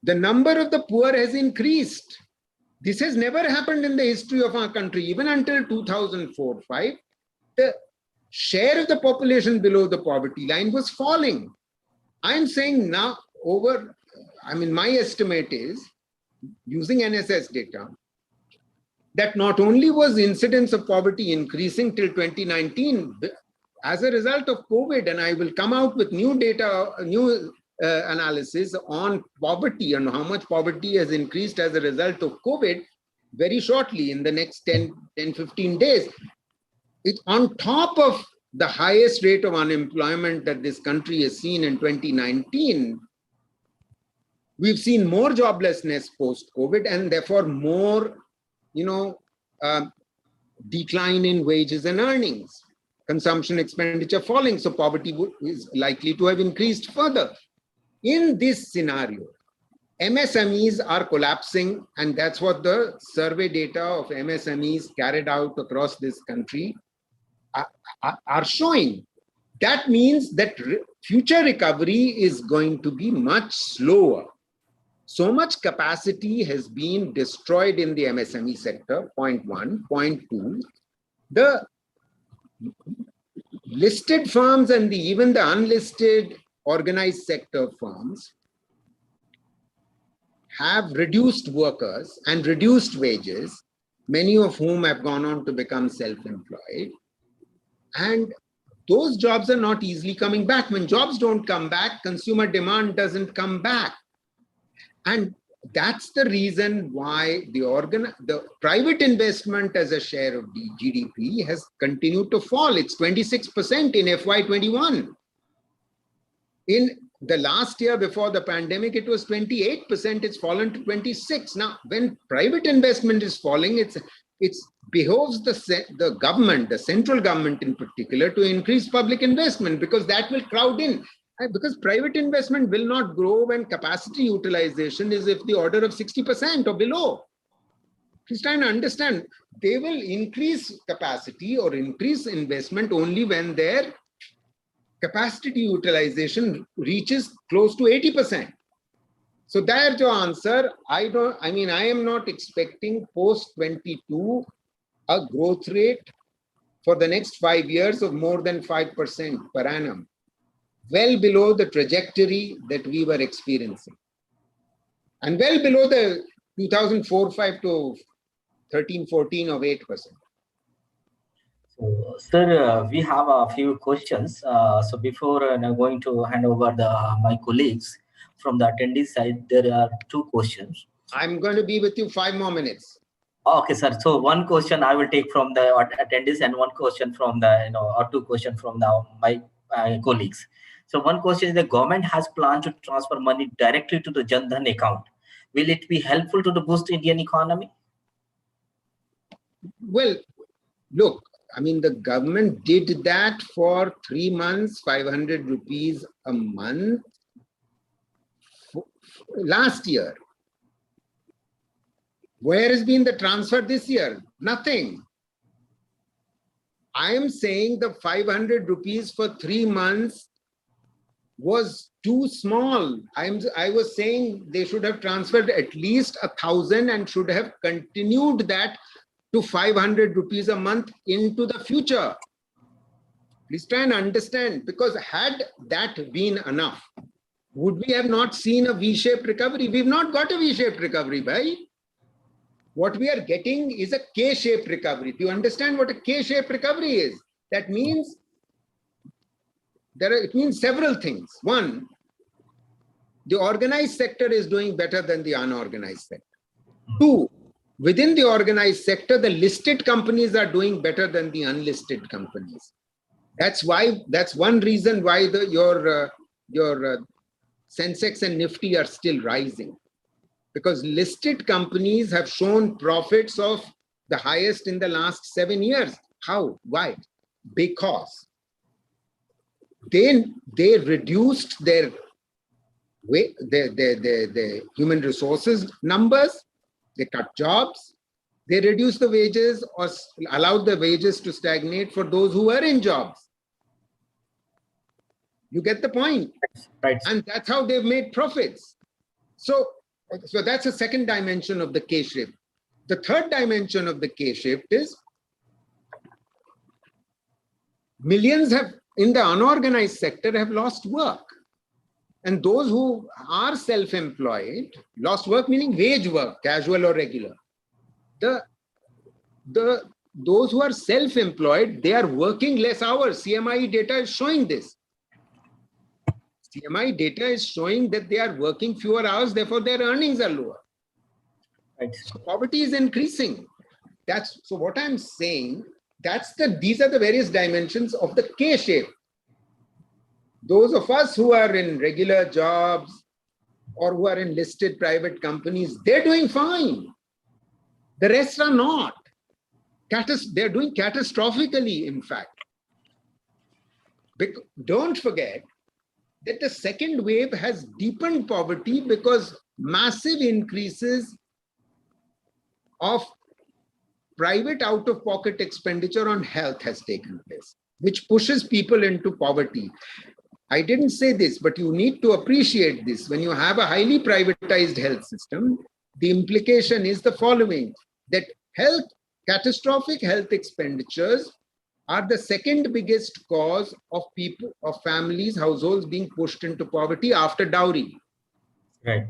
The number of the poor has increased. This has never happened in the history of our country. Even until 2004-5, the share of the population below the poverty line was falling. I'm saying now my estimate is, using NSS data, that not only was incidence of poverty increasing till 2019 as a result of COVID, and I will come out with new data, new analysis on poverty and how much poverty has increased as a result of COVID very shortly in the next 10-15 days. It's on top of the highest rate of unemployment that this country has seen in 2019. We've seen more joblessness post-COVID and therefore more, decline in wages and earnings, consumption expenditure falling. So poverty is likely to have increased further. In this scenario, MSMEs are collapsing, and that's what the survey data of MSMEs carried out across this country are showing. That means that future recovery is going to be much slower. So much capacity has been destroyed in the MSME sector, point one. Point two, the listed firms and even the unlisted organized sector firms have reduced workers and reduced wages, many of whom have gone on to become self-employed. And those jobs are not easily coming back. When jobs don't come back, consumer demand doesn't come back. And that's the reason why the private investment as a share of the GDP has continued to fall. It's 26% in FY21. In the last year before the pandemic, it was 28%. It's fallen to 26%. Now, when private investment is falling, it behoves the government, the central government in particular, to increase public investment, because that will crowd in. Because private investment will not grow when capacity utilization is of the order of 60% or below. Please try and understand, they will increase capacity or increase investment only when their capacity utilization reaches close to 80%. So there's your answer. I am not expecting post-22 a growth rate for the next 5 years of more than 5% per annum. Well below the trajectory that we were experiencing, and well below the 2004-5 to 13-14 of 8%. So, sir, we have a few questions. So before going to hand over my colleagues from the attendee side, there are two questions. I'm going to be with you 5 more minutes. Okay, sir. So one question I will take from the attendees, and one question from or two questions from my colleagues. So one question is, the government has planned to transfer money directly to the Jan Dhan account. Will it be helpful to boost Indian economy? Well, look, the government did that for 3 months, 500 rupees a month last year. Where has been the transfer this year? Nothing. I am saying the 500 rupees for 3 months was too small. I was saying they should have transferred at least 1,000 and should have continued that to 500 rupees a month into the future. Please try and understand, because had that been enough, would we have not seen a V-shaped recovery? We've not got a V-shaped recovery, bhai. What we are getting is a K-shaped recovery. Do you understand what a K-shaped recovery is? That means it means several things. One, the organized sector is doing better than the unorganized sector. Two, within the organized sector, the listed companies are doing better than the unlisted companies. That's one reason why your Sensex and Nifty are still rising, because listed companies have shown profits of the highest in the last 7 years. How? Why? Because they reduced their human resources numbers, they cut jobs, they reduced the wages or allowed the wages to stagnate for those who were in jobs. You get the point? Right. And that's how they've made profits. So that's a second dimension of the K-shift. The third dimension of the K-shift is Millions in the unorganized sector have lost work. And those who are self-employed, lost work meaning wage work, casual or regular. Those who are self-employed, they are working less hours. CMI data is showing this. CMI data is showing that they are working fewer hours, therefore their earnings are lower. Right. So poverty is increasing. So what I'm saying, these are the various dimensions of the K shape. Those of us who are in regular jobs or who are in listed private companies, they're doing fine. The rest are not. They're doing catastrophically, in fact. Don't forget that the second wave has deepened poverty because massive increases of private out-of-pocket expenditure on health has taken place, which pushes people into poverty. I didn't say this, but you need to appreciate this. When you have a highly privatized health system, the implication is the following, that catastrophic health expenditures are the second biggest cause of families, households being pushed into poverty after dowry. Right.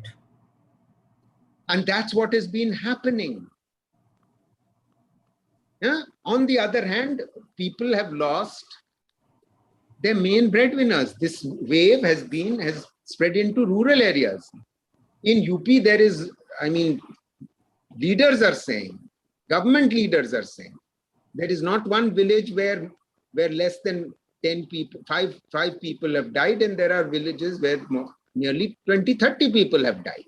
And that's what has been happening. Yeah? On the other hand, people have lost their main breadwinners. This wave has spread into rural areas. In UP, leaders are saying, government leaders are saying, there is not one village where less than 10 people, five people have died, and there are villages where nearly 20, 30 people have died.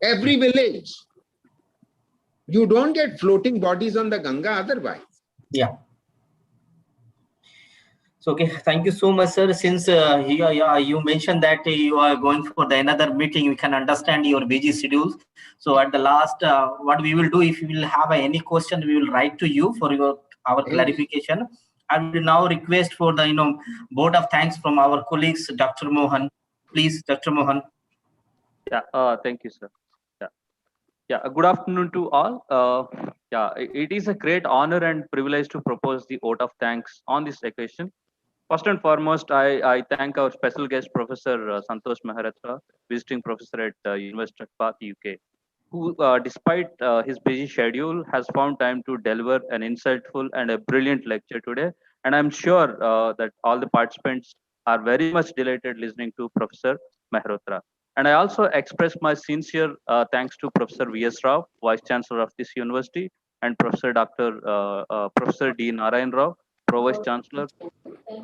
Every village. You don't get floating bodies on the Ganga otherwise. Yeah. So, okay, thank you so much, sir. Since you mentioned that you are going for another meeting, we can understand your busy schedules. So at the last, what we will do, if you will have any question, we will write to you for our clarification. I will now request for the vote of thanks from our colleagues, Dr. Mohan. Please, Dr. Mohan. Yeah, thank you, sir. Yeah, good afternoon to all. Yeah, it is a great honor and privilege to propose the vote of thanks on this occasion. First and foremost, I thank our special guest, Professor Santosh Maharatra, visiting professor at University of Bath, UK, who, despite his busy schedule, has found time to deliver an insightful and a brilliant lecture today. And I'm sure that all the participants are very much delighted listening to Professor Maharatra. And I also express my sincere thanks to Professor V.S. Rao, Vice Chancellor of this university, and Professor D. Narayan Rao, Pro-Vice Chancellor,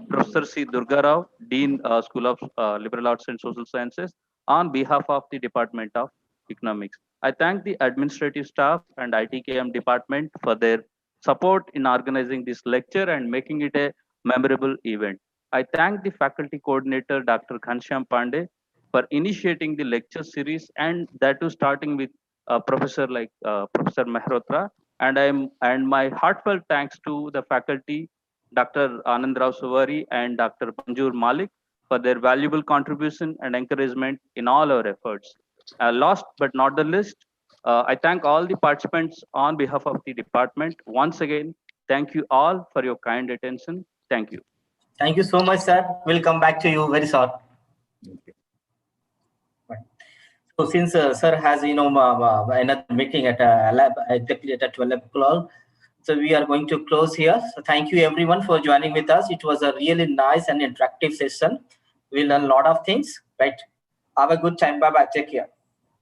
Professor C. Durga Rao, Dean School of Liberal Arts and Social Sciences, on behalf of the Department of Economics. I thank the administrative staff and ITKM department for their support in organizing this lecture and making it a memorable event. I thank the faculty coordinator, Dr. Ghanshyam Pandey, for initiating the lecture series, and that too starting with Professor Mehrotra. And my heartfelt thanks to the faculty, Dr. Anandrao Suvari and Dr. Banjur Malik, for their valuable contribution and encouragement in all our efforts. Last but not the least, I thank all the participants on behalf of the department. Once again, thank you all for your kind attention. Thank you. Thank you so much, sir. We'll come back to you very soon. So since sir has another meeting at exactly at 12 o'clock, so we are going to close here. So thank you everyone for joining with us. It was a really nice and interactive session. We learned a lot of things. Right. Have a good time. Bye bye. Take care.